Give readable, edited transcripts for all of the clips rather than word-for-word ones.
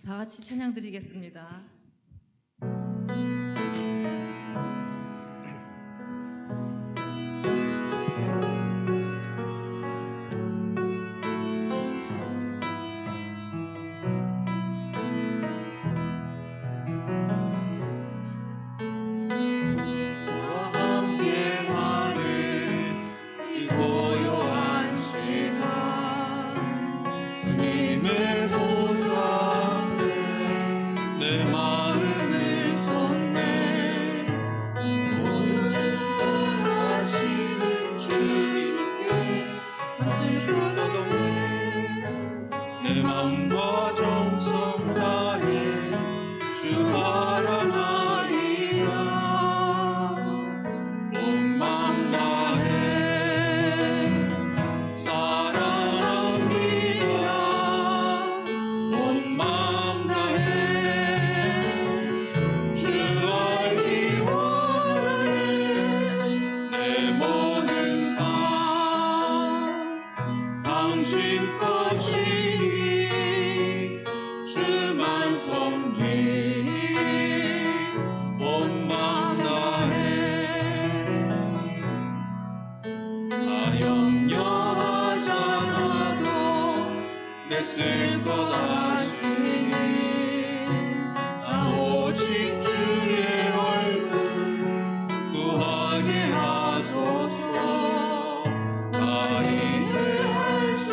다 같이 찬양 드리겠습니다. 내 마음을 쏟네. 모든 원하시는 주님께 함께 주거동네. 내 마음과 정성 다해 주 바라나이다. 온 마음 다해 사랑합니다. 온 마음 다해 당신 것이니 주만 섬기니 온 마음 다해. 하영여하잖아도 내 쓸 것 아시니 나 오직 주의 얼굴 구하게 하소서. 다 이해할 수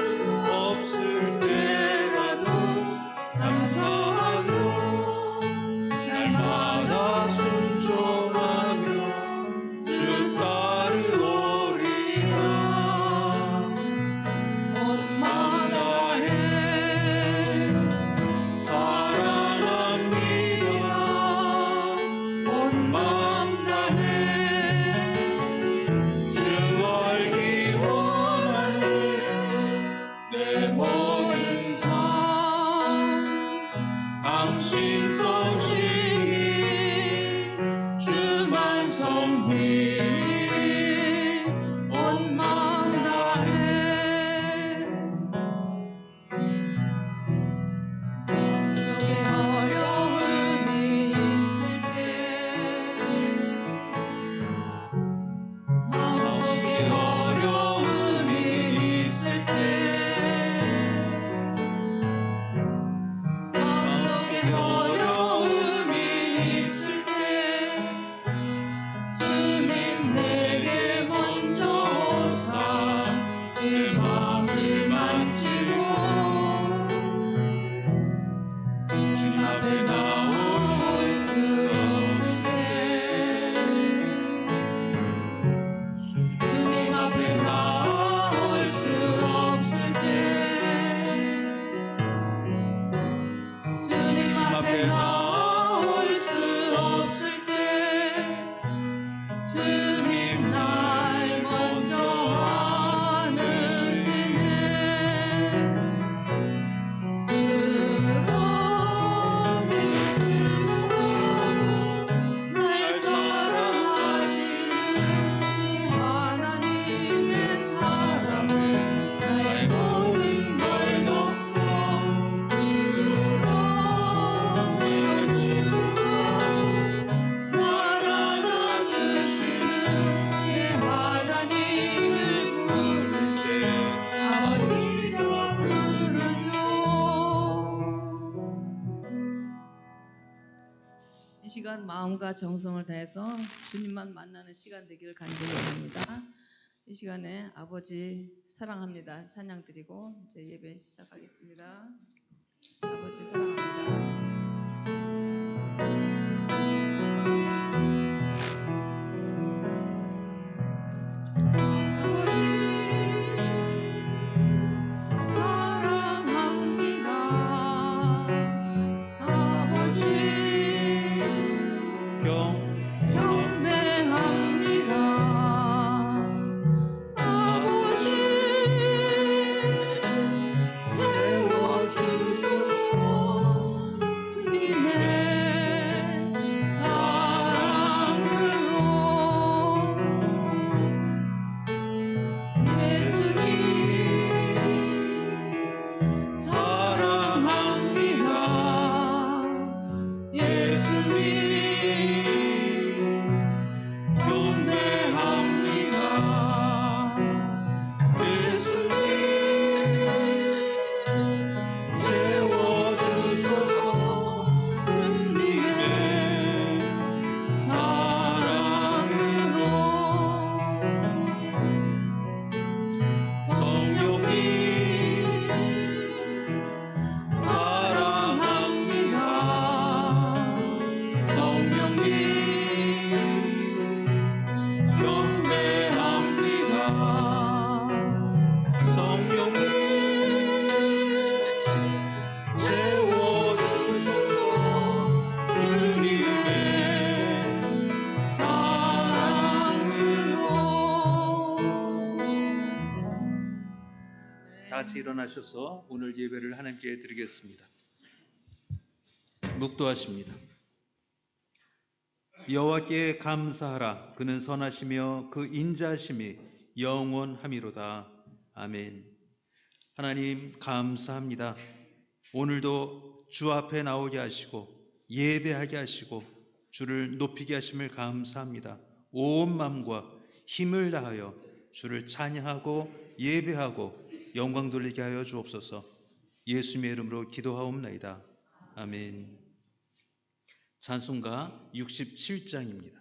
없을 때라도 감사하며 날마다 순종하며 주 따르오리라. 온 마음 다해 사랑합니다. 온 마음 다해 주 알기 원하네. 내 모든 삶 당신 것이니 주만 섬기니 온 마음 다해. 속에 어려움이 있을 때 마음속에 어려움이 있을 때 마음속에 어려움이 있을 때 주님 내게 먼저 오사 내 마음을 만지고 주님 앞에 나올 수 없을 때 주님 앞에 나올 수 없을 때 주님 앞에 나올 수 없을 때 주님 날 먼저 안으시네. 그럼에도 날 사랑하시는 하나님의 사랑을 나의 모든 걸 덮고 날 안아주시는 내 하나님을 부를 때 아버지라 부르죠. 이 시간 마음과 정성을 다해서 주님만 만나는 시간 되기를 간절히 원합니다. 이 시간에 아버지 사랑합니다 찬양 드리고 이제 예배 시작하겠습니다. 아버지 사랑합니다. 아버지 사랑합니다. 아버지 경배합니다. 아버지 채워주소서. 일어나셔서 오늘 예배를 하나님께 드리겠습니다. 묵도하십니다. 여호와께 감사하라. 그는 선하시며 그 인자하심이 영원함이로다. 아멘. 하나님 감사합니다. 오늘도 주 앞에 나오게 하시고 예배하게 하시고 주를 높이게 하심을 감사합니다. 온 마음과 힘을 다하여 주를 찬양하고 예배하고 영광 돌리게 하여 주옵소서. 예수님의 이름으로 기도하옵나이다. 아멘. 찬송가 67장입니다.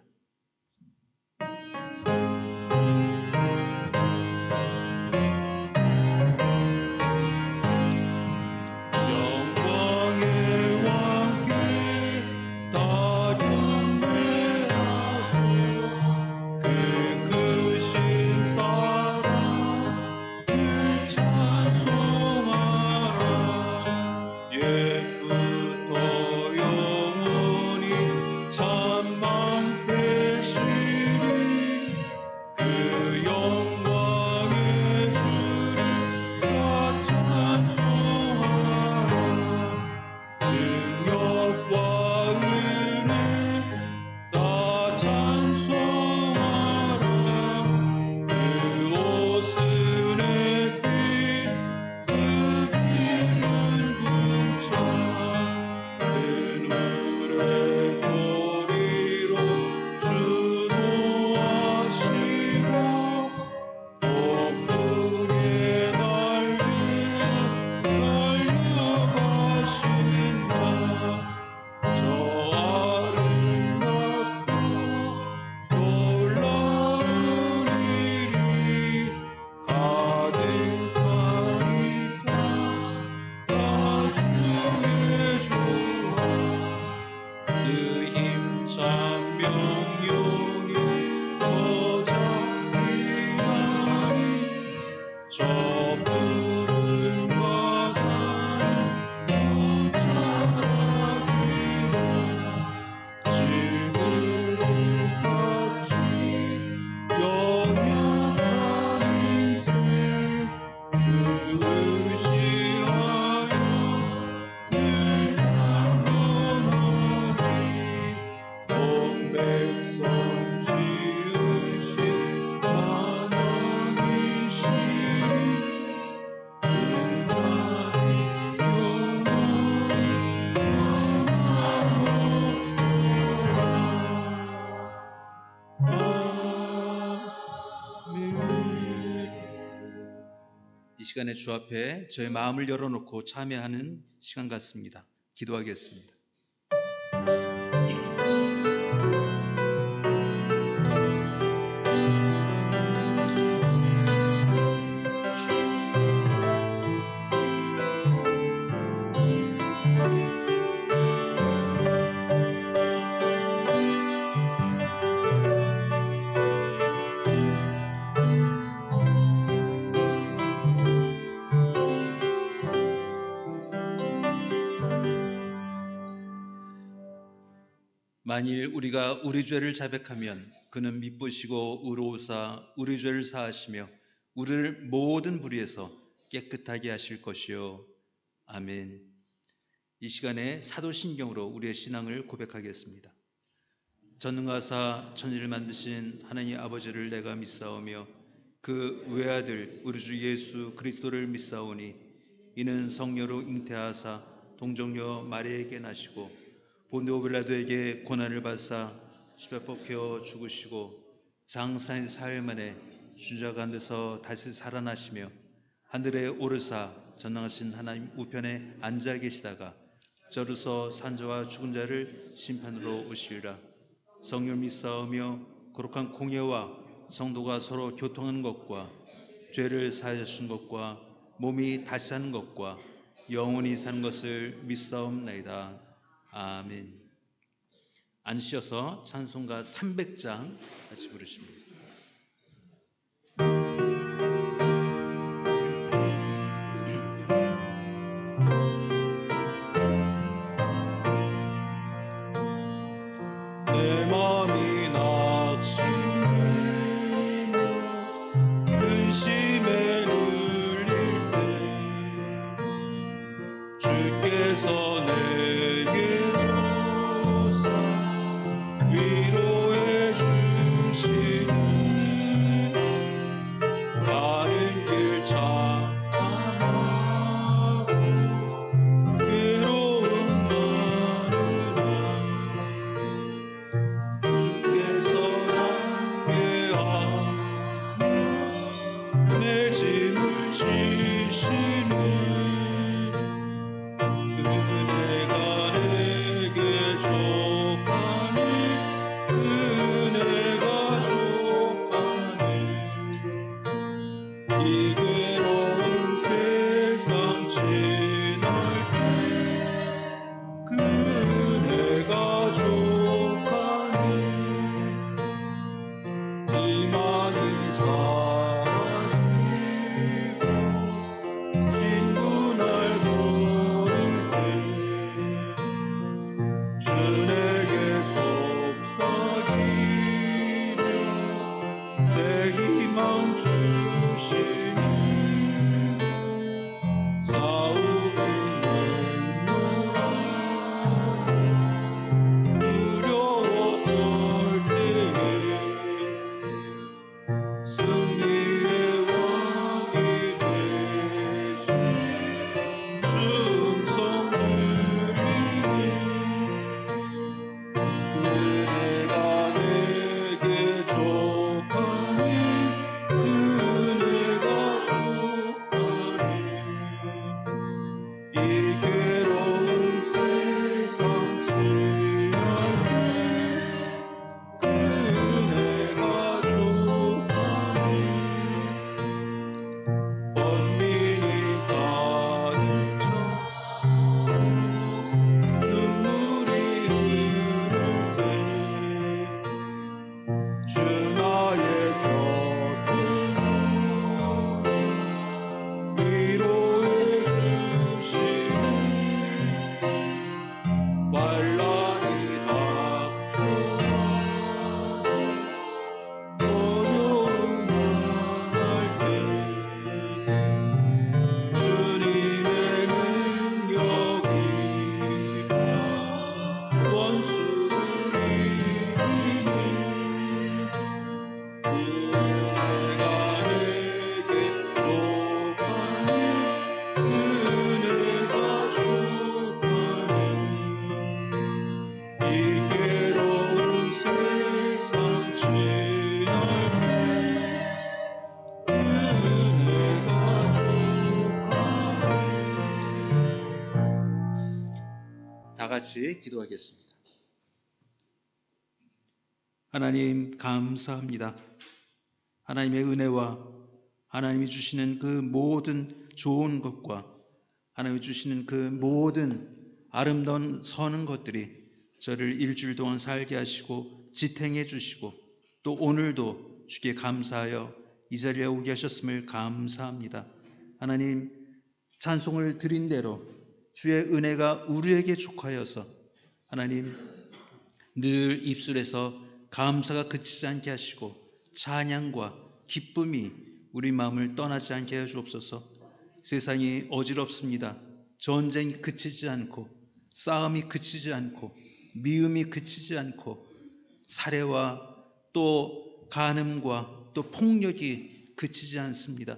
이 시간에 주 앞에 저의 마음을 열어놓고 참여하는 시간 같습니다. 기도하겠습니다. 만일 우리가 우리 죄를 자백하면 그는 미쁘시고 의로우사 우리 죄를 사하시며 우리를 모든 불의에서 깨끗하게 하실 것이요. 아멘. 이 시간에 사도신경으로 우리의 신앙을 고백하겠습니다. 전능하사 천지를 만드신 하나님 아버지를 내가 믿사오며 그 외아들 우리 주 예수 그리스도를 믿사오니 이는 성녀로 잉태하사 동정녀 마리아에게 나시고 본디오 빌라도에게 고난을 받사 십자가 뽑혀 죽으시고 장사인 사흘 만에 주자 가운데서 다시 살아나시며 하늘에 오르사 전능하신 하나님 우편에 앉아 계시다가 저로서 산자와 죽은 자를 심판으로 오시리라. 성령을 믿사오며 거룩한 공예와 성도가 서로 교통하는 것과 죄를 사하여 주신 것과 몸이 다시 사는 것과 영원히 사는 것을 믿사옵나이다. 아멘. 앉으셔서 찬송가 300장 같이 부르십니다. 내 마음이 낙심되며 근심에 눌릴 때 은혜가 내게 족하니 은혜가 족하니 이 괴로운 세상 지날 때 그 은혜가 족하니 이만이 사라지고 친구 날 버릴 때 주 내게 속삭이며 새 희망 주시니 싸움이 맹렬하여 두려워 떨 때에 승리의 왕이 되신 주 음성 들리니 그네가 내게 족하니 그네가 족하니 이 괴로운 세상 지날 때 그네가 족하니 번민이 가득 차 눈물이 흐를 때 주 나의 곁에 와서 위로해 주시니 환란이 닥쳐와서 어려움 만날 때 주님의 능력이라 원수를 이기니 은혜가 내게 족하니 은혜가 족하니 이 괴로운 세상 지날 때 은혜가 족하니 다 같이 기도하겠습니다. 하나님 감사합니다. 하나님의 은혜와 하나님이 주시는 그 모든 좋은 것과 하나님이 주시는 그 모든 아름다운 선한 것들이 저를 일주일 동안 살게 하시고 지탱해 주시고 또 오늘도 주께 감사하여 이 자리에 오게 하셨음을 감사합니다. 하나님 찬송을 드린 대로 주의 은혜가 우리에게 족하여서 하나님 늘 입술에서 감사가 그치지 않게 하시고 찬양과 기쁨이 우리 마음을 떠나지 않게 하여 주옵소서. 세상이 어지럽습니다. 전쟁이 그치지 않고 싸움이 그치지 않고 미움이 그치지 않고 살해와 또 간음과 또 폭력이 그치지 않습니다.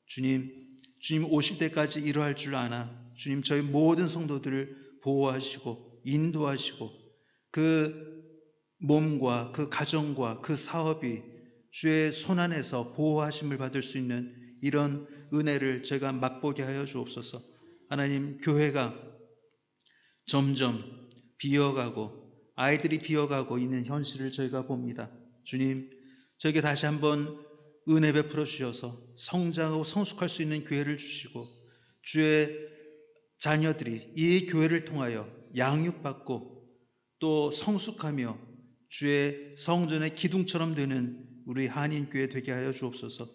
주님 오실 때까지 이러할 줄 아나 주님 저희 모든 성도들을 보호하시고 인도하시고 그 몸과 그 가정과 그 사업이 주의 손안에서 보호하심을 받을 수 있는 이런 은혜를 제가 맛보게 하여 주옵소서. 하나님 교회가 점점 비어가고 아이들이 비어가고 있는 현실을 저희가 봅니다. 주님 저에게 다시 한번 은혜 베풀어 주셔서 성장하고 성숙할 수 있는 교회를 주시고 주의 자녀들이 이 교회를 통하여 양육받고 또 성숙하며 주의 성전의 기둥처럼 되는 우리 한인교회 되게 하여 주옵소서.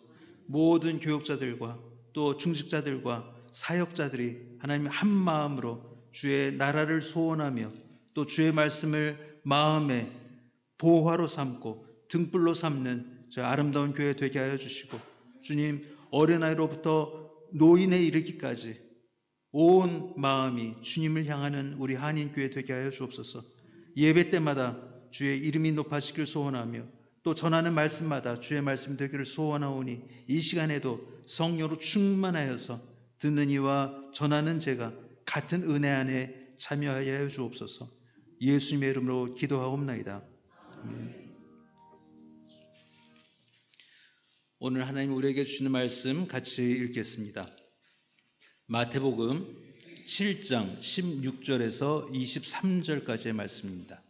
모든 교육자들과 또 중직자들과 사역자들이 하나님 한 마음으로 주의 나라를 소원하며 또 주의 말씀을 마음에 보화로 삼고 등불로 삼는 저 아름다운 교회 되게 하여 주시고 주님 어린아이로부터 노인에 이르기까지 온 마음이 주님을 향하는 우리 한인교회 되게 하여 주옵소서. 예배 때마다 주의 이름이 높아지길 소원하며 또 전하는 말씀마다 주의 말씀 되기를 소원하오니 이 시간에도 성령으로 충만하여서 듣는 이와 전하는 제가 같은 은혜 안에 참여하여 주옵소서. 예수님의 이름으로 기도하옵나이다. 아멘. 오늘 하나님 우리에게 주시는 말씀 같이 읽겠습니다. 마태복음 7장 16절에서 23절까지의 말씀입니다.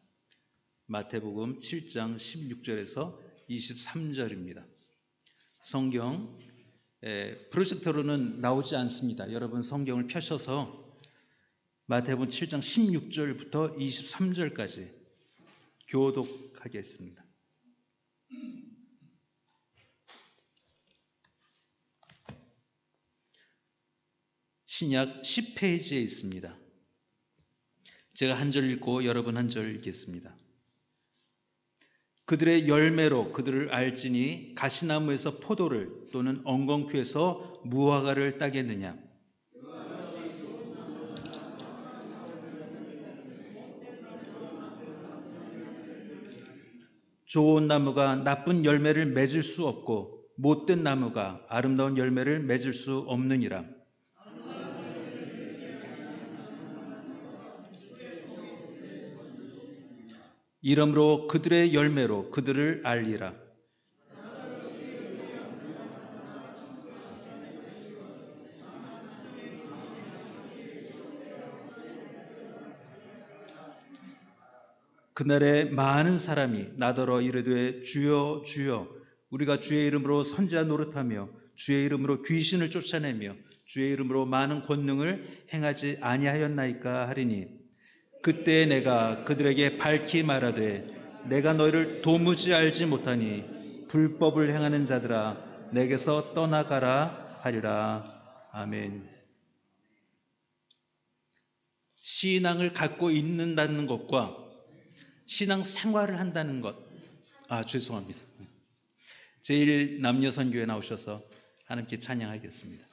마태복음 7장 16절에서 23절입니다. 성경 프로젝터로는 나오지 않습니다. 여러분 성경을 펴셔서 마태복음 7장 16절부터 23절까지 교독하겠습니다. 신약 10페이지에 있습니다. 제가 한 절 읽고 여러분 한 절 읽겠습니다. 그들의 열매로 그들을 알지니 가시나무에서 포도를 또는 엉겅퀴에서 무화과를 따겠느냐. 좋은 나무가 나쁜 열매를 맺을 수 없고 못된 나무가 아름다운 열매를 맺을 수 없느니라. 이러므로 그들의 열매로 그들을 알리라. 그날에 많은 사람이 나더러 이르되 주여 주여 우리가 주의 이름으로 선지자 노릇하며 주의 이름으로 귀신을 쫓아내며 주의 이름으로 많은 권능을 행하지 아니하였나이까 하리니 그때 내가 그들에게 밝히 말하되 내가 너희를 도무지 알지 못하니 불법을 행하는 자들아 내게서 떠나가라 하리라. 아멘. 신앙을 갖고 있는다는 것과 신앙 생활을 한다는 것. 죄송합니다. 제1남녀선교회 나오셔서 하나님께 찬양하겠습니다.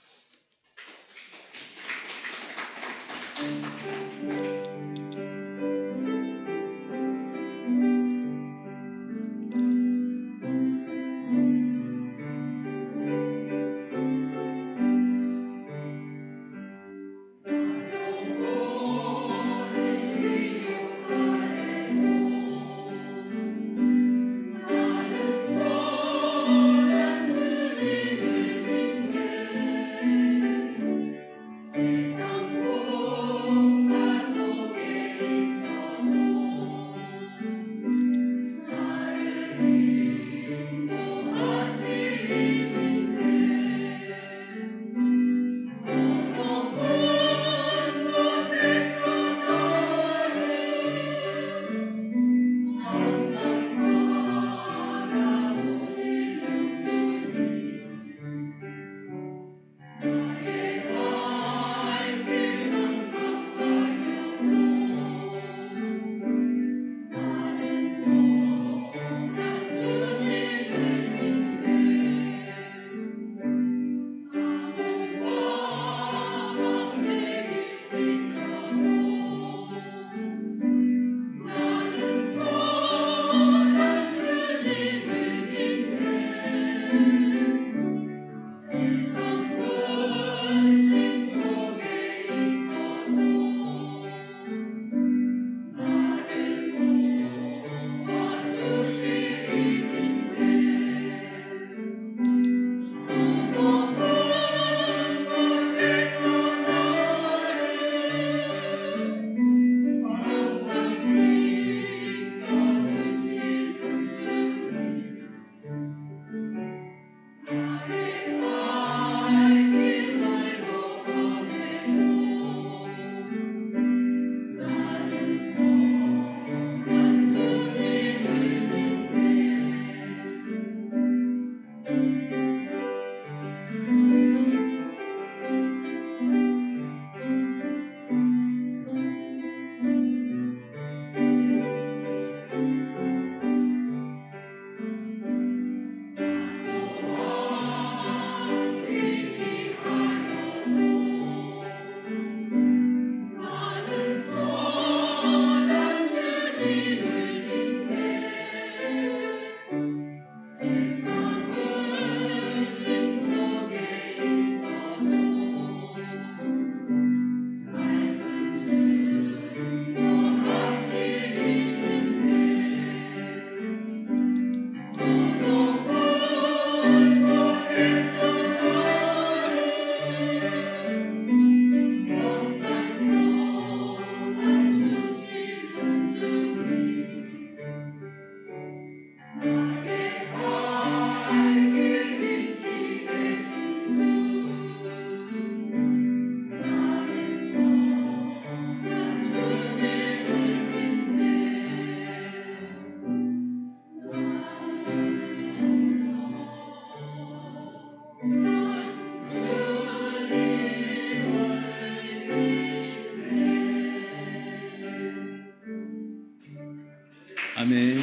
아멘.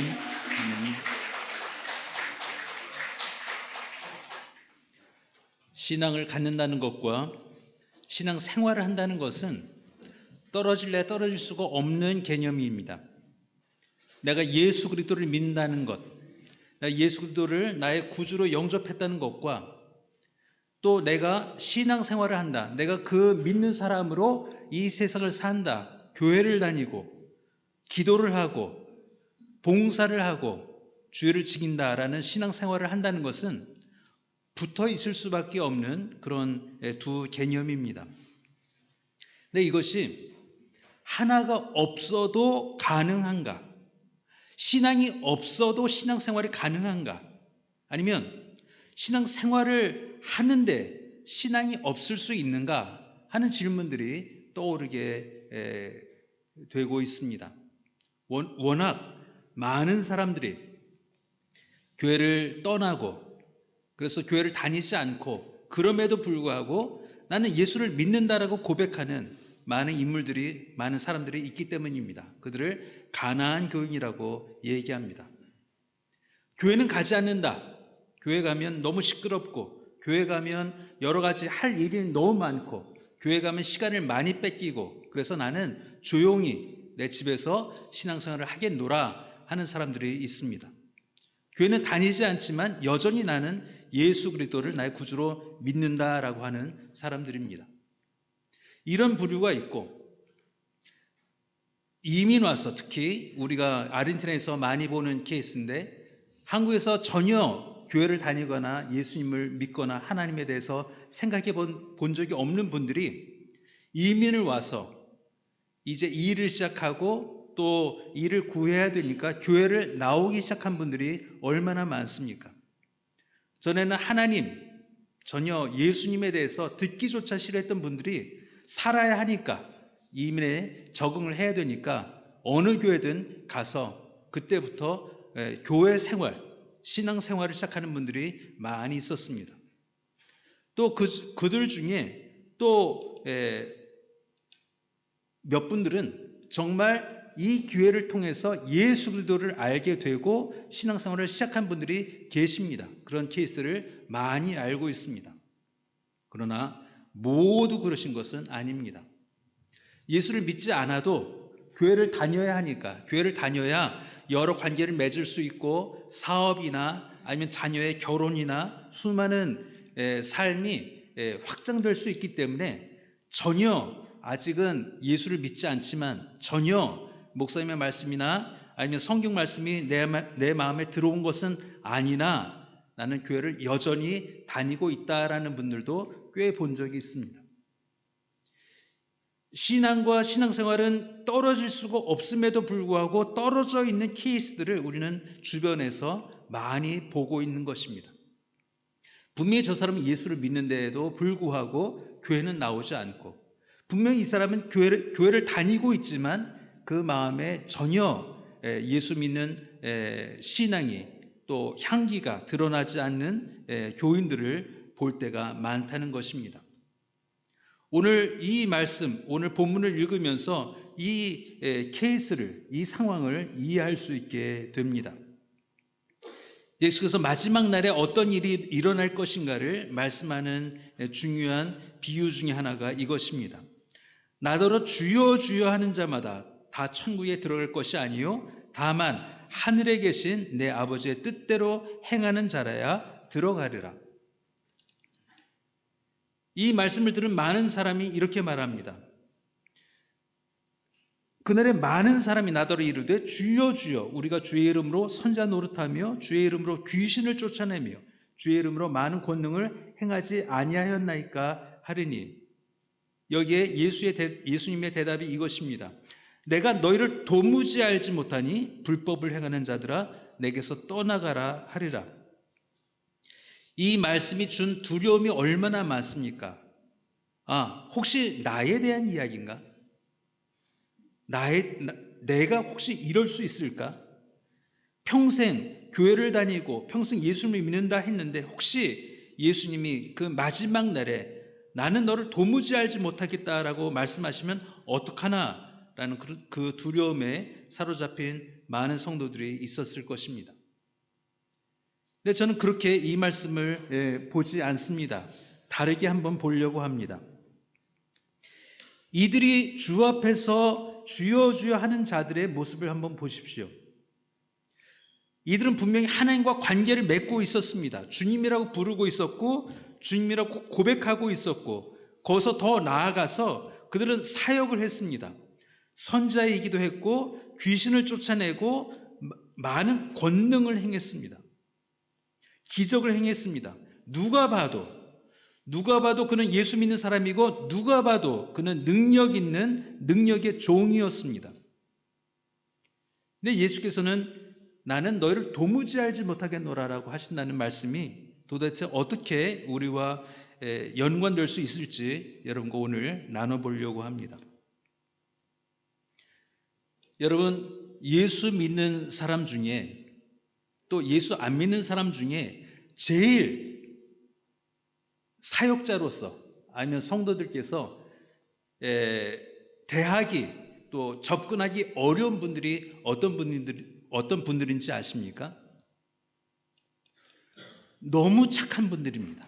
신앙을 갖는다는 것과 신앙 생활을 한다는 것은 떨어질래 떨어질 수가 없는 개념입니다. 내가 예수 그리스도를 믿는다는 것, 내가 예수 그리스도를 나의 구주로 영접했다는 것과 또 내가 신앙 생활을 한다, 내가 그 믿는 사람으로 이 세상을 산다, 교회를 다니고 기도를 하고 봉사를 하고 주의를 지킨다라는 신앙 생활을 한다는 것은 붙어 있을 수밖에 없는 그런 두 개념입니다. 근데 이것이 하나가 없어도 가능한가? 신앙이 없어도 신앙 생활이 가능한가? 아니면 신앙 생활을 하는데 신앙이 없을 수 있는가? 하는 질문들이 떠오르게 되고 있습니다. 워낙 많은 사람들이 교회를 떠나고 그래서 교회를 다니지 않고 그럼에도 불구하고 나는 예수를 믿는다라고 고백하는 많은 인물들이, 많은 사람들이 있기 때문입니다. 그들을 가나안 교인이라고 얘기합니다. 교회는 가지 않는다. 교회 가면 너무 시끄럽고 교회 가면 여러 가지 할 일이 너무 많고 교회 가면 시간을 많이 뺏기고 그래서 나는 조용히 내 집에서 신앙생활을 하겠노라 하는 사람들이 있습니다. 교회는 다니지 않지만 여전히 나는 예수 그리스도를 나의 구주로 믿는다라고 하는 사람들입니다. 이런 부류가 있고 이민 와서 특히 우리가 아르헨티나에서 많이 보는 케이스인데 한국에서 전혀 교회를 다니거나 예수님을 믿거나 하나님에 대해서 생각해 본 적이 없는 분들이 이민을 와서 이제 일을 시작하고 또 일을 구해야 되니까 교회를 나오기 시작한 분들이 얼마나 많습니까? 전에는 하나님, 전혀 예수님에 대해서 듣기조차 싫어했던 분들이 살아야 하니까 이민에 적응을 해야 되니까 어느 교회든 가서 그때부터 교회 생활, 신앙 생활을 시작하는 분들이 많이 있었습니다. 또 그들 중에 또 몇 분들은 정말 이 기회를 통해서 예수 그리스도를 알게 되고 신앙생활을 시작한 분들이 계십니다. 그런 케이스를 많이 알고 있습니다. 그러나 모두 그러신 것은 아닙니다. 예수를 믿지 않아도 교회를 다녀야 하니까, 교회를 다녀야 여러 관계를 맺을 수 있고 사업이나 아니면 자녀의 결혼이나 수많은 삶이 확장될 수 있기 때문에 전혀 아직은 예수를 믿지 않지만 전혀 목사님의 말씀이나 아니면 성경 말씀이 내 마음에 들어온 것은 아니나 나는 교회를 여전히 다니고 있다라는 분들도 꽤 본 적이 있습니다. 신앙과 신앙생활은 떨어질 수가 없음에도 불구하고 떨어져 있는 케이스들을 우리는 주변에서 많이 보고 있는 것입니다. 분명히 저 사람은 예수를 믿는데도 불구하고 교회는 나오지 않고 분명히 이 사람은 교회를 다니고 있지만 그 마음에 전혀 예수 믿는 신앙이 또 향기가 드러나지 않는 교인들을 볼 때가 많다는 것입니다. 오늘 이 말씀, 오늘 본문을 읽으면서 이 케이스를, 이 상황을 이해할 수 있게 됩니다. 예수께서 마지막 날에 어떤 일이 일어날 것인가를 말씀하는 중요한 비유 중에 하나가 이것입니다. 나더러 주여 주여 하는 자마다 다 천국에 들어갈 것이 아니요 다만 하늘에 계신 내 아버지의 뜻대로 행하는 자라야 들어가리라. 이 말씀을 들은 많은 사람이 이렇게 말합니다. 그날에 많은 사람이 나더러 이르되 주여 주여 우리가 주의 이름으로 선자 노릇하며 주의 이름으로 귀신을 쫓아내며 주의 이름으로 많은 권능을 행하지 아니하였나이까 하리니. 여기에 예수님의 대답이 이것입니다. 내가 너희를 도무지 알지 못하니 불법을 행하는 자들아 내게서 떠나가라 하리라. 이 말씀이 준 두려움이 얼마나 많습니까? 혹시 나에 대한 이야기인가? 내가 혹시 이럴 수 있을까? 평생 교회를 다니고 평생 예수님을 믿는다 했는데 혹시 예수님이 그 마지막 날에 나는 너를 도무지 알지 못하겠다라고 말씀하시면 어떡하나? 라는 그 두려움에 사로잡힌 많은 성도들이 있었을 것입니다. 근데 저는 그렇게 이 말씀을 보지 않습니다. 다르게 한번 보려고 합니다. 이들이 주 앞에서 주여 주여 하는 자들의 모습을 한번 보십시오. 이들은 분명히 하나님과 관계를 맺고 있었습니다. 주님이라고 부르고 있었고 주님이라고 고백하고 있었고 거기서 더 나아가서 그들은 사역을 했습니다. 선지자이기도 했고 귀신을 쫓아내고 많은 권능을 행했습니다. 기적을 행했습니다. 누가 봐도 그는 예수 믿는 사람이고 누가 봐도 그는 능력 있는 능력의 종이었습니다. 근데 예수께서는 나는 너희를 도무지 알지 못하겠노라라고 하신다는 말씀이 도대체 어떻게 우리와 연관될 수 있을지 여러분과 오늘 나눠보려고 합니다. 여러분, 예수 믿는 사람 중에 또 예수 안 믿는 사람 중에 제일 사역자로서 아니면 성도들께서 대하기 또 접근하기 어려운 분들이 어떤 분들인지 아십니까? 너무 착한 분들입니다.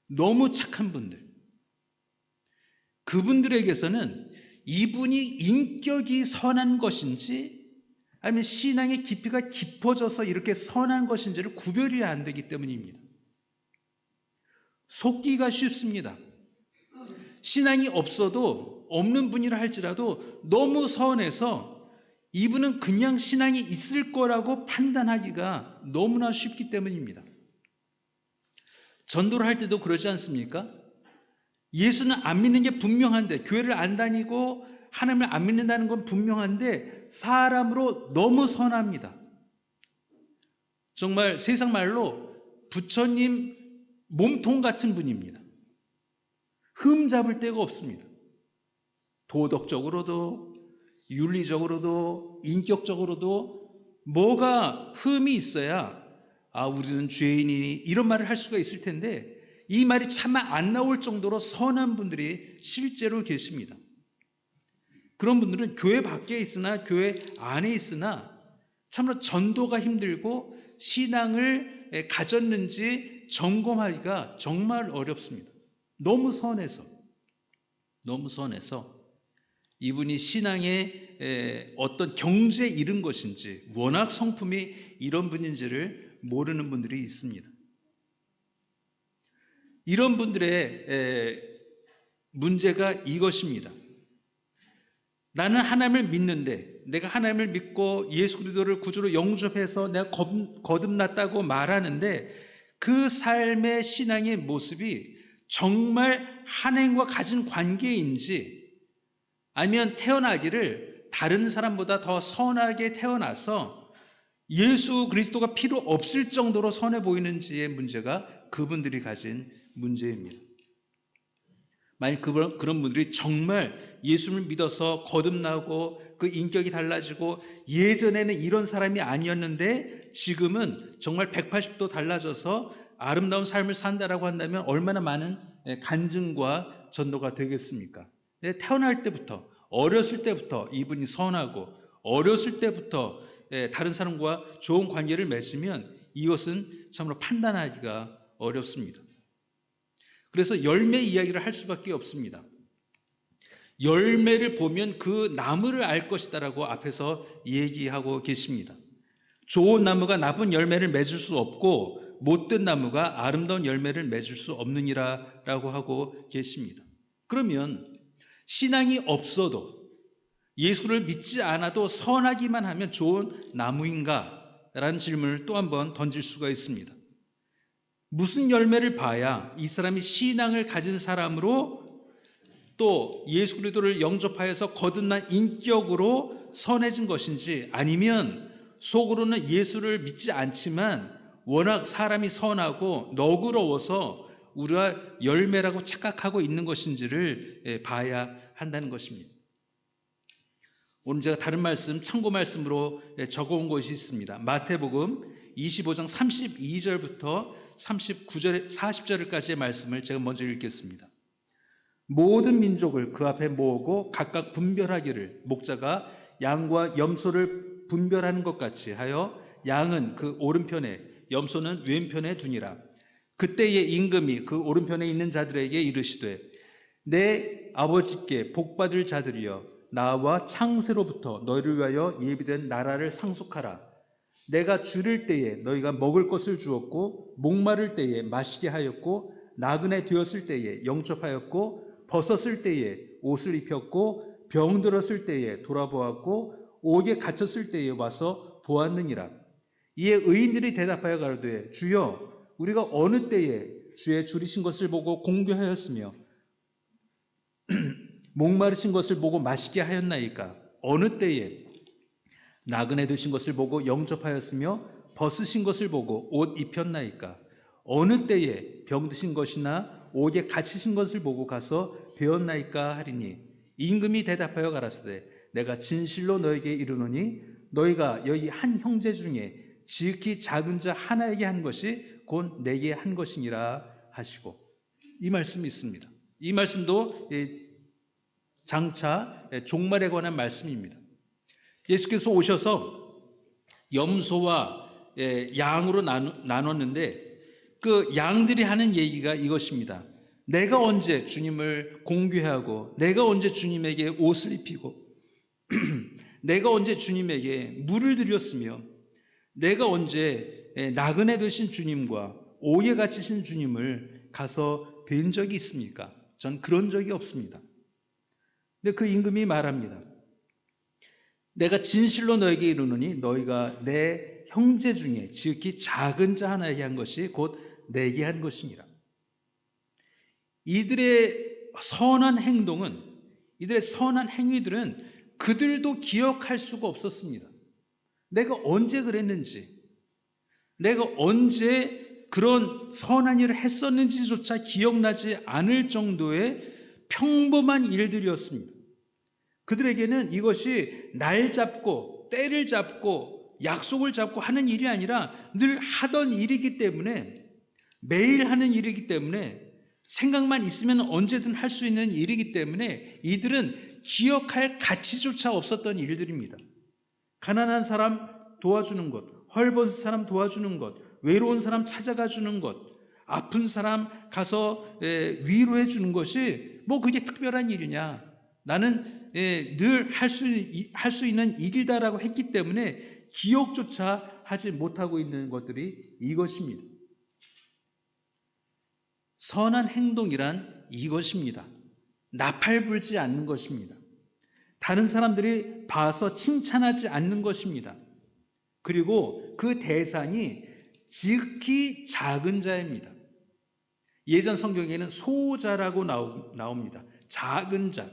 너무 착한 분들. 그분들에게서는 이분이 인격이 선한 것인지 아니면 신앙의 깊이가 깊어져서 이렇게 선한 것인지를 구별이 안 되기 때문입니다. 속기가 쉽습니다. 신앙이 없는 분이라 할지라도 너무 선해서 이분은 그냥 신앙이 있을 거라고 판단하기가 너무나 쉽기 때문입니다. 전도를 할 때도 그러지 않습니까? 예수는 안 믿는 게 분명한데, 교회를 안 다니고 하나님을 안 믿는다는 건 분명한데 사람으로 너무 선합니다. 정말 세상 말로 부처님 몸통 같은 분입니다. 흠 잡을 데가 없습니다. 도덕적으로도 윤리적으로도 인격적으로도 뭐가 흠이 있어야 우리는 죄인이니 이런 말을 할 수가 있을 텐데 이 말이 차마 안 나올 정도로 선한 분들이 실제로 계십니다. 그런 분들은 교회 밖에 있으나 교회 안에 있으나 참으로 전도가 힘들고 신앙을 가졌는지 점검하기가 정말 어렵습니다. 너무 선해서 이분이 신앙의 어떤 경지에 이른 것인지 워낙 성품이 이런 분인지를 모르는 분들이 있습니다. 이런 분들의 문제가 이것입니다. 나는 하나님을 믿는데 내가 하나님을 믿고 예수 그리스도를 구주로 영접해서 내가 거듭났다고 말하는데 그 삶의 신앙의 모습이 정말 하나님과 가진 관계인지 아니면 태어나기를 다른 사람보다 더 선하게 태어나서 예수 그리스도가 필요 없을 정도로 선해 보이는지의 문제가 그분들이 가진 문제입니다. 만약 그런 분들이 정말 예수를 믿어서 거듭나고 그 인격이 달라지고 예전에는 이런 사람이 아니었는데 지금은 정말 180도 달라져서 아름다운 삶을 산다라고 한다면 얼마나 많은 간증과 전도가 되겠습니까? 태어날 때부터 어렸을 때부터 이분이 선하고 어렸을 때부터 다른 사람과 좋은 관계를 맺으면 이것은 참으로 판단하기가 어렵습니다. 그래서 열매 이야기를 할 수밖에 없습니다. 열매를 보면 그 나무를 알 것이다라고 앞에서 얘기하고 계십니다. 좋은 나무가 나쁜 열매를 맺을 수 없고 못된 나무가 아름다운 열매를 맺을 수 없느니라라고 하고 계십니다. 그러면 신앙이 없어도 예수를 믿지 않아도 선하기만 하면 좋은 나무인가? 라는 질문을 또 한 번 던질 수가 있습니다. 무슨 열매를 봐야 이 사람이 신앙을 가진 사람으로 또 예수 그리스도를 영접하여서 거듭난 인격으로 선해진 것인지 아니면 속으로는 예수를 믿지 않지만 워낙 사람이 선하고 너그러워서 우리가 열매라고 착각하고 있는 것인지를 봐야 한다는 것입니다. 오늘 제가 다른 말씀, 참고 말씀으로 적어온 것이 있습니다. 마태복음 25장 32절부터 39절, 40절까지의 말씀을 제가 먼저 읽겠습니다. 모든 민족을 그 앞에 모으고 각각 분별하기를 목자가 양과 염소를 분별하는 것 같이 하여 양은 그 오른편에 염소는 왼편에 두니라. 그때의 임금이 그 오른편에 있는 자들에게 이르시되 내 아버지께 복받을 자들이여 나와 창세로부터 너희를 위하여 예비된 나라를 상속하라. 내가 줄일 때에 너희가 먹을 것을 주었고 목마를 때에 마시게 하였고 나그네 되었을 때에 영접하였고 벗었을 때에 옷을 입혔고 병들었을 때에 돌아보았고 옥에 갇혔을 때에 와서 보았느니라. 이에 의인들이 대답하여 가로되 주여 우리가 어느 때에 주의 줄이신 것을 보고 공교하였으며 목마르신 것을 보고 마시게 하였나이까? 어느 때에 나그네 되신 것을 보고 영접하였으며 벗으신 것을 보고 옷 입혔나이까? 어느 때에 병드신 것이나 옥에 갇히신 것을 보고 가서 배웠나이까 하리니 임금이 대답하여 가라사대 내가 진실로 너에게 이르노니 너희가 여기 한 형제 중에 지극히 작은 자 하나에게 한 것이 곧 내게 한 것이니라 하시고, 이 말씀이 있습니다. 이 말씀도 장차 종말에 관한 말씀입니다. 예수께서 오셔서 염소와 양으로 나눴는데 그 양들이 하는 얘기가 이것입니다. 내가 언제 주님을 공개하고 내가 언제 주님에게 옷을 입히고 내가 언제 주님에게 물을 드렸으며 내가 언제 나그네 되신 주님과 옥에 갇히신 주님을 가서 뵌 적이 있습니까? 전 그런 적이 없습니다. 근데 그 임금이 말합니다. 내가 진실로 너에게 이르노니 너희가 내 형제 중에 지극히 작은 자 하나에게 한 것이 곧 내게 한 것이니라. 이들의 선한 행동은, 이들의 선한 행위들은 그들도 기억할 수가 없었습니다. 내가 언제 그랬는지, 내가 언제 그런 선한 일을 했었는지조차 기억나지 않을 정도의 평범한 일들이었습니다. 그들에게는 이것이 날 잡고 때를 잡고 약속을 잡고 하는 일이 아니라 늘 하던 일이기 때문에, 매일 하는 일이기 때문에, 생각만 있으면 언제든 할 수 있는 일이기 때문에 이들은 기억할 가치조차 없었던 일들입니다. 가난한 사람 도와주는 것, 헐벗은 사람 도와주는 것, 외로운 사람 찾아가 주는 것, 아픈 사람 가서 위로해 주는 것이 뭐 그게 특별한 일이냐, 나는 늘 할 수 있는 일이다라고 했기 때문에 기억조차 하지 못하고 있는 것들이 이것입니다. 선한 행동이란 이것입니다. 나팔불지 않는 것입니다. 다른 사람들이 봐서 칭찬하지 않는 것입니다. 그리고 그 대상이 지극히 작은 자입니다. 예전 성경에는 소자라고 나옵니다. 작은 자.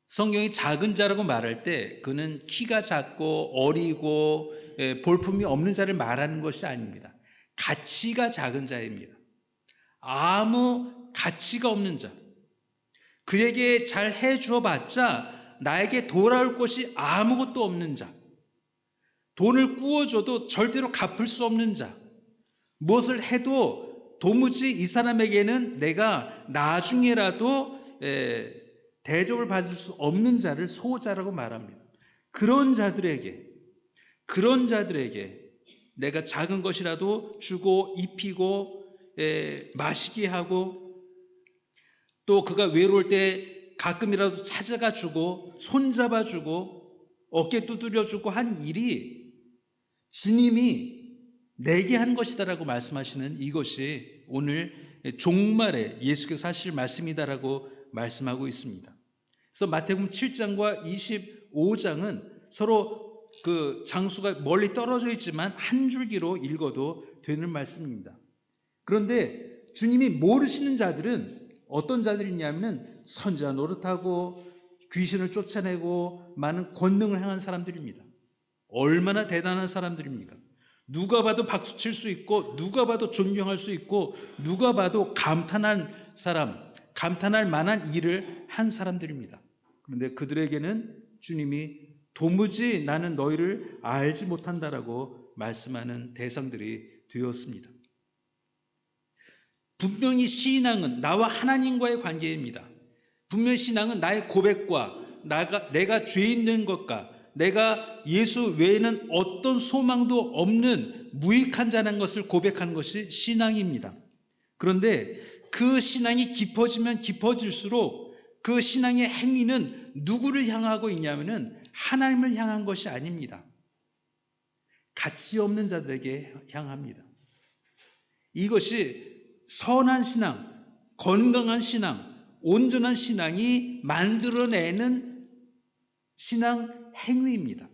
성경이 작은 자라고 말할 때 그는 키가 작고 어리고 볼품이 없는 자를 말하는 것이 아닙니다. 가치가 작은 자입니다. 아무 가치가 없는 자. 그에게 잘 해주어 봤자 나에게 돌아올 것이 아무것도 없는 자. 돈을 꾸어줘도 절대로 갚을 수 없는 자. 무엇을 해도 도무지 이 사람에게는 내가 나중에라도 대접을 받을 수 없는 자를 소자라고 말합니다. 그런 자들에게 내가 작은 것이라도 주고 입히고 마시게 하고, 또 그가 외로울 때 가끔이라도 찾아가 주고 손잡아 주고 어깨 두드려 주고 한 일이 주님이 내게 한 것이다라고 말씀하시는 이것이 오늘 종말에 예수께서 하실 말씀이다라고 말씀하고 있습니다. 그래서 마태복음 7장과 25장은 서로 그 장수가 멀리 떨어져 있지만 한 줄기로 읽어도 되는 말씀입니다. 그런데 주님이 모르시는 자들은 어떤 자들이냐면 선지자 노릇하고 귀신을 쫓아내고 많은 권능을 행한 사람들입니다. 얼마나 대단한 사람들입니까? 누가 봐도 박수 칠 수 있고 누가 봐도 존경할 수 있고 누가 봐도 감탄할 만한 일을 한 사람들입니다. 그런데 그들에게는 주님이 도무지 나는 너희를 알지 못한다라고 말씀하는 대상들이 되었습니다. 분명히 신앙은 나와 하나님과의 관계입니다. 분명히 신앙은 나의 고백과 내가 죄 있는 것과 내가 예수 외에는 어떤 소망도 없는 무익한 자라는 것을 고백하는 것이 신앙입니다. 그런데 그 신앙이 깊어지면 깊어질수록 그 신앙의 행위는 누구를 향하고 있냐면은 하나님을 향한 것이 아닙니다. 가치 없는 자들에게 향합니다. 이것이 선한 신앙, 건강한 신앙, 온전한 신앙이 만들어내는 신앙 행위입니다.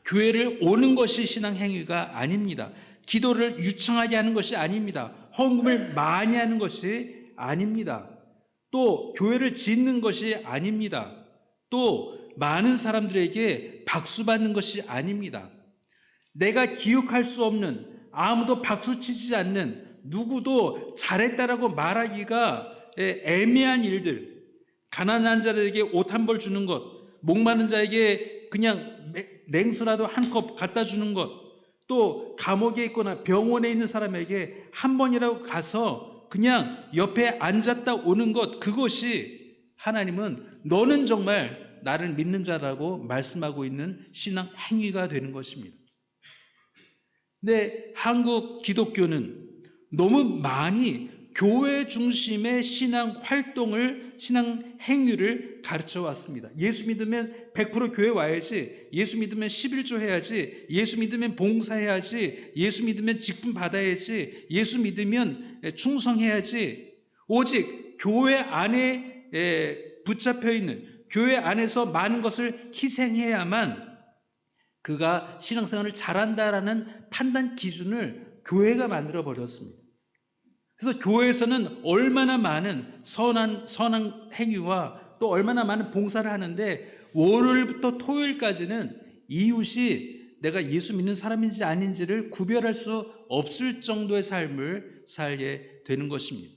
교회를 오는 것이 신앙 행위가 아닙니다. 기도를 유창하게 하는 것이 아닙니다. 헌금을 많이 하는 것이 아닙니다. 또 교회를 짓는 것이 아닙니다. 또 많은 사람들에게 박수 받는 것이 아닙니다. 내가 기억할 수 없는, 아무도 박수 치지 않는, 누구도 잘했다라고 말하기가 애매한 일들, 가난한 자들에게 옷 한 벌 주는 것, 목마른 자에게 그냥 냉수라도 한 컵 갖다 주는 것, 또 감옥에 있거나 병원에 있는 사람에게 한 번이라도 가서 그냥 옆에 앉았다 오는 것, 그것이 하나님은 너는 정말 나를 믿는 자라고 말씀하고 있는 신앙 행위가 되는 것입니다. 근데 한국 기독교는 너무 많이 교회 중심의 신앙 활동을, 신앙 행위를 가르쳐 왔습니다. 예수 믿으면 100% 교회 와야지, 예수 믿으면 11조 해야지, 예수 믿으면 봉사해야지, 예수 믿으면 직분 받아야지, 예수 믿으면 충성해야지. 오직 교회 안에 붙잡혀 있는, 교회 안에서 많은 것을 희생해야만 그가 신앙생활을 잘한다라는 판단 기준을 교회가 만들어 버렸습니다. 그래서 교회에서는 얼마나 많은 선한 행위와 또 얼마나 많은 봉사를 하는데 월요일부터 토요일까지는 이웃이 내가 예수 믿는 사람인지 아닌지를 구별할 수 없을 정도의 삶을 살게 되는 것입니다.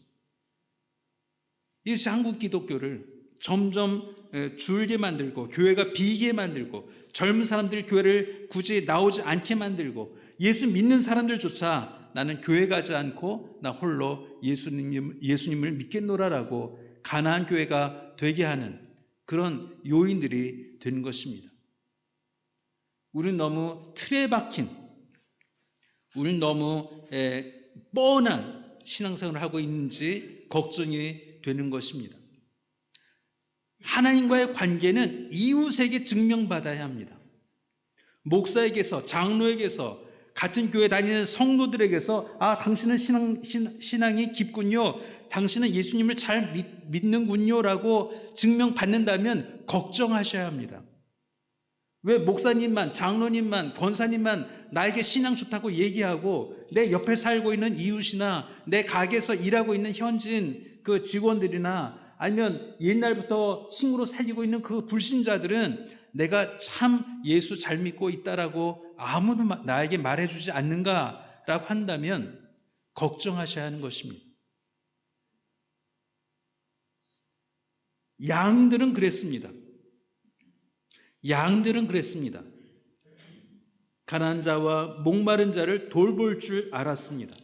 이것이 한국 기독교를 점점 줄게 만들고 교회가 비게 만들고 젊은 사람들이 교회를 굳이 나오지 않게 만들고 예수 믿는 사람들조차 나는 교회 가지 않고 나 홀로 예수님을 믿겠노라라고 가나안 교회가 되게 하는 그런 요인들이 되는 것입니다. 우리는 너무 틀에 박힌, 우리는 너무 뻔한 신앙생활을 하고 있는지 걱정이 되는 것입니다. 하나님과의 관계는 이웃에게 증명받아야 합니다. 목사에게서, 장로에게서, 같은 교회 다니는 성도들에게서 당신은 신앙이 깊군요, 당신은 예수님을 잘 믿는군요 라고 증명받는다면 걱정하셔야 합니다. 왜 목사님만, 장로님만, 권사님만 나에게 신앙 좋다고 얘기하고 내 옆에 살고 있는 이웃이나 내 가게에서 일하고 있는 현지인 그 직원들이나 아니면 옛날부터 친구로 사귀고 있는 그 불신자들은 내가 참 예수 잘 믿고 있다라고 아무도 나에게 말해주지 않는가라고 한다면 걱정하셔야 하는 것입니다. 양들은 그랬습니다. 양들은 그랬습니다. 가난한 자와 목마른 자를 돌볼 줄 알았습니다.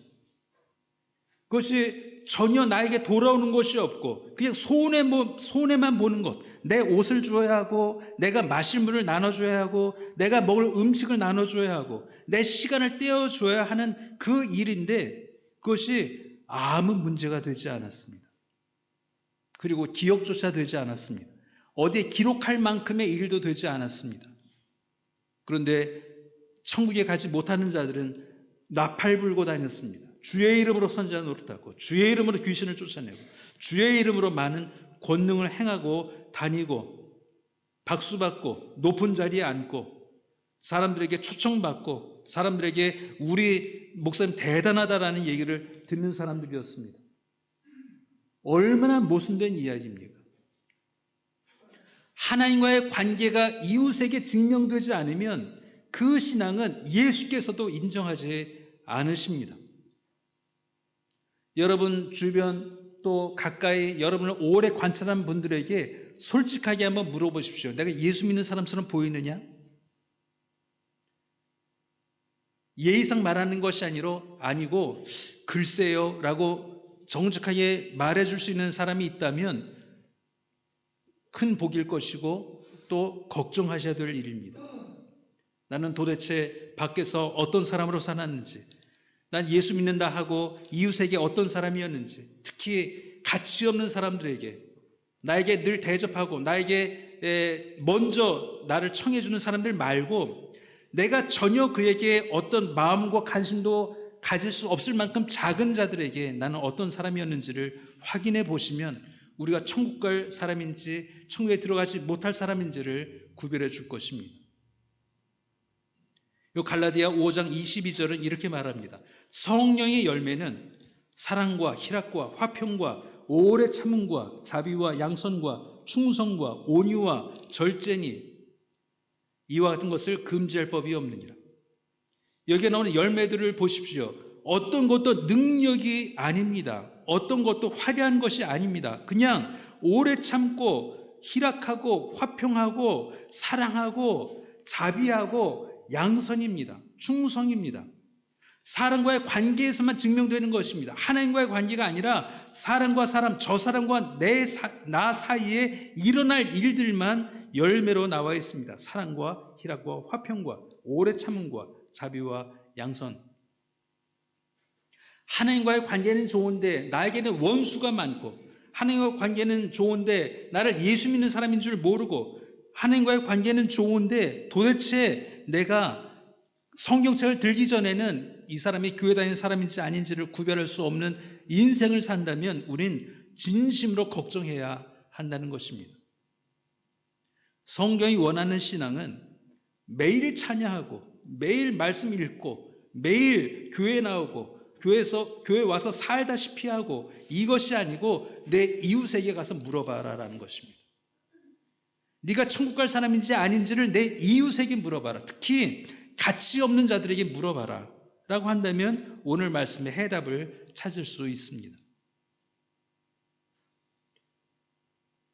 그것이 전혀 나에게 돌아오는 것이 없고 그냥 손해만 보는 것, 내 옷을 주어야 하고 내가 마실 물을 나눠줘야 하고 내가 먹을 음식을 나눠줘야 하고 내 시간을 떼어줘야 하는 그 일인데 그것이 아무 문제가 되지 않았습니다. 그리고 기억조차 되지 않았습니다. 어디에 기록할 만큼의 일도 되지 않았습니다. 그런데 천국에 가지 못하는 자들은 나팔 불고 다녔습니다. 주의 이름으로 선지자 노릇하고 주의 이름으로 귀신을 쫓아내고 주의 이름으로 많은 권능을 행하고 다니고 박수받고 높은 자리에 앉고 사람들에게 초청받고 사람들에게 우리 목사님 대단하다라는 얘기를 듣는 사람들이었습니다. 얼마나 모순된 이야기입니까? 하나님과의 관계가 이웃에게 증명되지 않으면 그 신앙은 예수께서도 인정하지 않으십니다. 여러분 주변 또 가까이 여러분을 오래 관찰한 분들에게 솔직하게 한번 물어보십시오. 내가 예수 믿는 사람처럼 보이느냐? 예의상 말하는 것이 아니고 글쎄요 라고 정직하게 말해줄 수 있는 사람이 있다면 큰 복일 것이고 또 걱정하셔야 될 일입니다. 나는 도대체 밖에서 어떤 사람으로 살았는지, 난 예수 믿는다 하고 이웃에게 어떤 사람이었는지, 특히 가치 없는 사람들에게, 나에게 늘 대접하고 나에게 먼저 나를 청해주는 사람들 말고, 내가 전혀 그에게 어떤 마음과 관심도 가질 수 없을 만큼 작은 자들에게 나는 어떤 사람이었는지를 확인해 보시면 우리가 천국 갈 사람인지 천국에 들어가지 못할 사람인지를 구별해 줄 것입니다. 요 갈라디아 5장 22절은 이렇게 말합니다. 성령의 열매는 사랑과 희락과 화평과 오래 참음과 자비와 양선과 충성과 온유와 절제니 이와 같은 것을 금지할 법이 없느니라. 여기에 나오는 열매들을 보십시오. 어떤 것도 능력이 아닙니다. 어떤 것도 화려한 것이 아닙니다. 그냥 오래 참고 희락하고 화평하고 사랑하고 자비하고 양선입니다. 충성입니다. 사람과의 관계에서만 증명되는 것입니다. 하나님과의 관계가 아니라 사람과 사람, 저 사람과 나 사이에 일어날 일들만 열매로 나와 있습니다. 사랑과 희락과 화평과 오래 참음과 자비와 양선. 하나님과의 관계는 좋은데 나에게는 원수가 많고, 하나님과의 관계는 좋은데 나를 예수 믿는 사람인 줄 모르고, 하나님과의 관계는 좋은데 도대체 내가 성경책을 들기 전에는 이 사람이 교회 다니는 사람인지 아닌지를 구별할 수 없는 인생을 산다면 우린 진심으로 걱정해야 한다는 것입니다. 성경이 원하는 신앙은 매일 찬양하고 매일 말씀 읽고 매일 교회 나오고 교회 와서 살다시피 하고, 이것이 아니고 내 이웃에게 가서 물어봐라라는 것입니다. 네가 천국 갈 사람인지 아닌지를 내 이웃에게 물어봐라. 특히 가치 없는 자들에게 물어봐라 라고 한다면 오늘 말씀의 해답을 찾을 수 있습니다.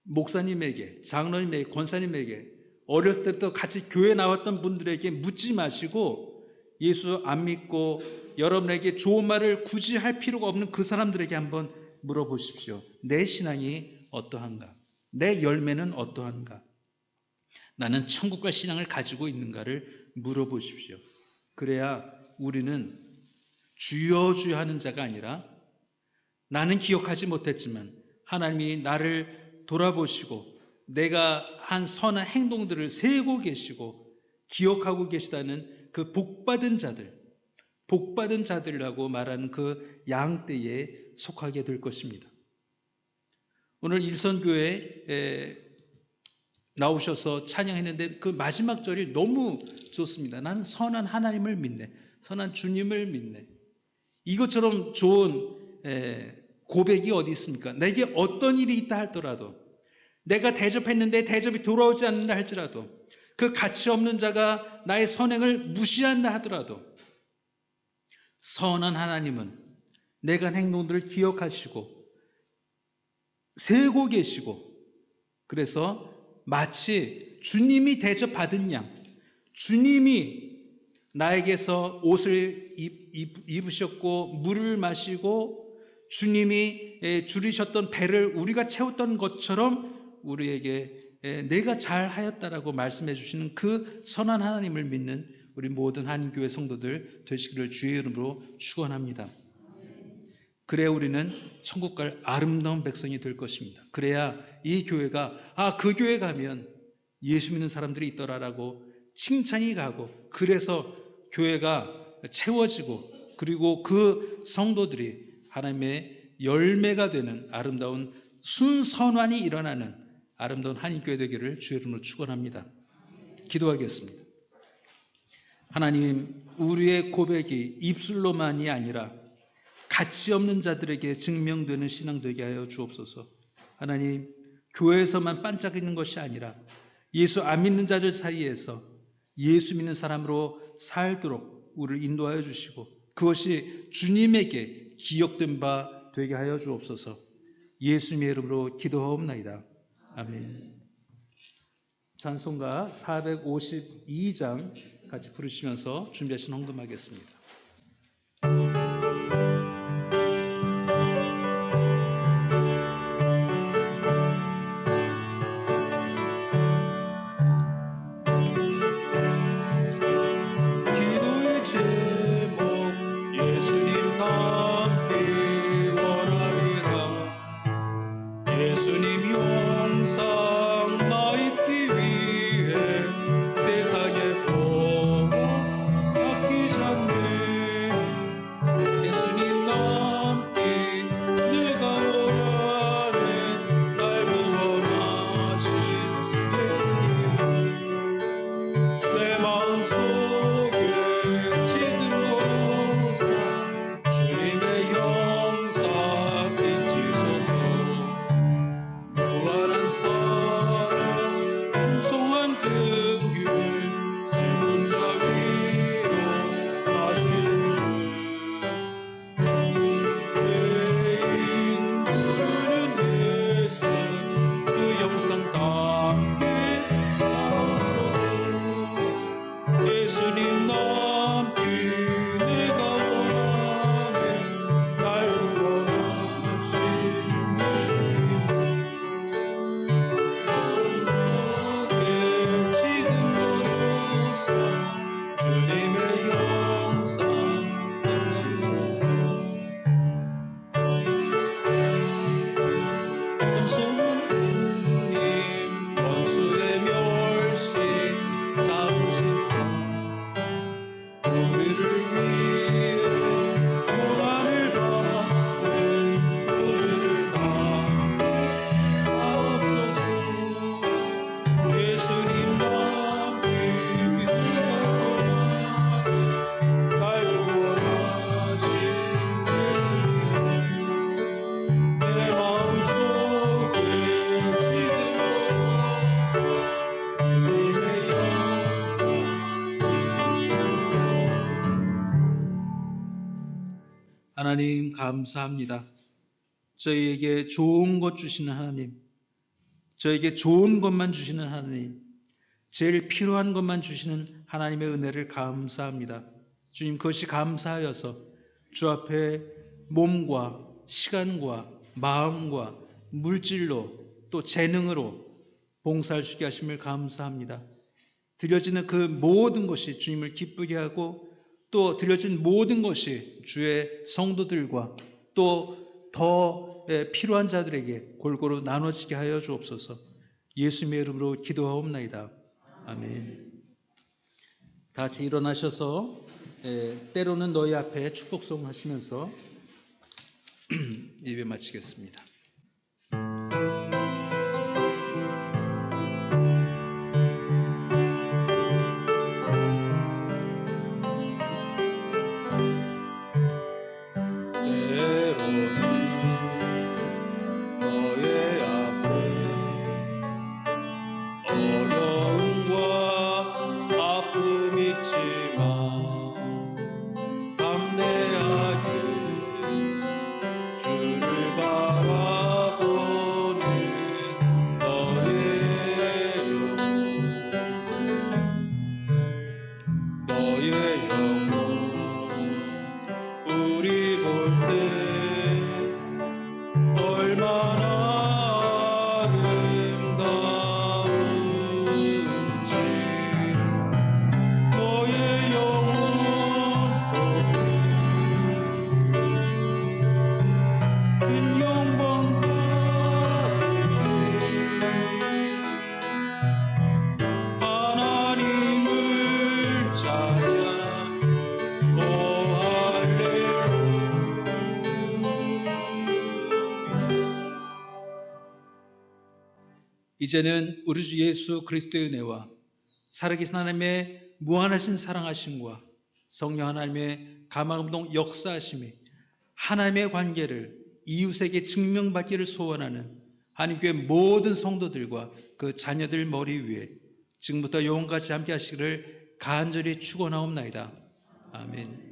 목사님에게, 장로님에게, 권사님에게, 어렸을 때부터 같이 교회 나왔던 분들에게 묻지 마시고, 예수 안 믿고 여러분에게 좋은 말을 굳이 할 필요가 없는 그 사람들에게 한번 물어보십시오. 내 신앙이 어떠한가? 내 열매는 어떠한가? 나는 천국 갈 신앙을 가지고 있는가를 물어보십시오. 그래야 우리는 주여 주여 하는 자가 아니라, 나는 기억하지 못했지만 하나님이 나를 돌아보시고 내가 한 선한 행동들을 세고 계시고 기억하고 계시다는 그 복받은 자들이라고 말하는 그 양떼에 속하게 될 것입니다. 오늘 일선교회에 나오셔서 찬양했는데 그 마지막 절이 너무 좋습니다. 나는 선한 하나님을 믿네, 선한 주님을 믿네. 이것처럼 좋은 고백이 어디 있습니까? 내게 어떤 일이 있다 할더라도, 내가 대접했는데 대접이 돌아오지 않는다 할지라도, 그 가치 없는 자가 나의 선행을 무시한다 하더라도, 선한 하나님은 내가 한 행동들을 기억하시고 세고 계시고, 그래서 마치 주님이 대접받은 양, 주님이 나에게서 옷을 입으셨고 물을 마시고 주님이 줄이셨던 배를 우리가 채웠던 것처럼 우리에게 내가 잘하였다라고 말씀해 주시는 그 선한 하나님을 믿는 우리 모든 한교회 성도들 되시기를 주의 이름으로 축원합니다. 그래야 우리는 천국 갈 아름다운 백성이 될 것입니다. 그래야 이 교회가 그 교회 가면 예수 믿는 사람들이 있더라라고 칭찬이 가고, 그래서 교회가 채워지고, 그리고 그 성도들이 하나님의 열매가 되는 아름다운 순선환이 일어나는 아름다운 한인교회 되기를 주의 이름으로 축원합니다. 기도하겠습니다. 하나님, 우리의 고백이 입술로만이 아니라 가치 없는 자들에게 증명되는 신앙 되게 하여 주옵소서. 하나님, 교회에서만 반짝이는 것이 아니라 예수 안 믿는 자들 사이에서 예수 믿는 사람으로 살도록 우리를 인도하여 주시고, 그것이 주님에게 기억된 바 되게 하여 주옵소서. 예수님의 이름으로 기도하옵나이다. 아멘. 찬송가 452장 같이 부르시면서 준비하신 헌금하겠습니다. 예수님 형상 나 입기 위해 세상의 복 아끼지 않네. 예수님 남기 내가 원하네. 날 구원하신 예수님 내 마음속에 지금으로서 주님의 형상 비치소서. 무한한 사랑 풍성한 긍휼 슬픈 자 위로 하시는 주 죄인 부르는 예수 그 형상 담게 하소서. 예수님 남기 내가 원하네. 날 구원하신 예수님 속에 지금으로서 주님의 형상 비치소서. 공손한 주님 원수의 멸시 삼으시사 우리를 위해 고난을 받은 교주를 다하옵소서. 예수님 남기 내가 원하네. 날 구원하신 예수님 내 마음속에 지금으로서 주님의 형상 비추소서. 하나님 감사합니다. 저희에게 좋은 것 주시는 하나님, 저에게 좋은 것만 주시는 하나님, 제일 필요한 것만 주시는 하나님의 은혜를 감사합니다. 주님, 그것이 감사하여서 주 앞에 몸과 시간과 마음과 물질로 또 재능으로 봉사할 수 있게 하심을 감사합니다. 드려지는 그 모든 것이 주님을 기쁘게 하고 또 드려진 모든 것이 주의 성도들과 또 더 필요한 자들에게 골고루 나눠지게 하여 주옵소서. 예수님의 이름으로 기도하옵나이다. 아멘. 다 같이 일어나셔서 때로는 너희 앞에 축복송 하시면서 예배 마치겠습니다. 이제는 우리 주 예수 그리스도의 은혜와 살아계신 하나님의 무한하신 사랑하심과 성령 하나님의 감화감동 역사하심이 하나님의 관계를 이웃에게 증명받기를 소원하는 한인교회 모든 성도들과 그 자녀들 머리 위에 지금부터 영원까지 함께 하시기를 간절히 축원하옵나이다. 아멘.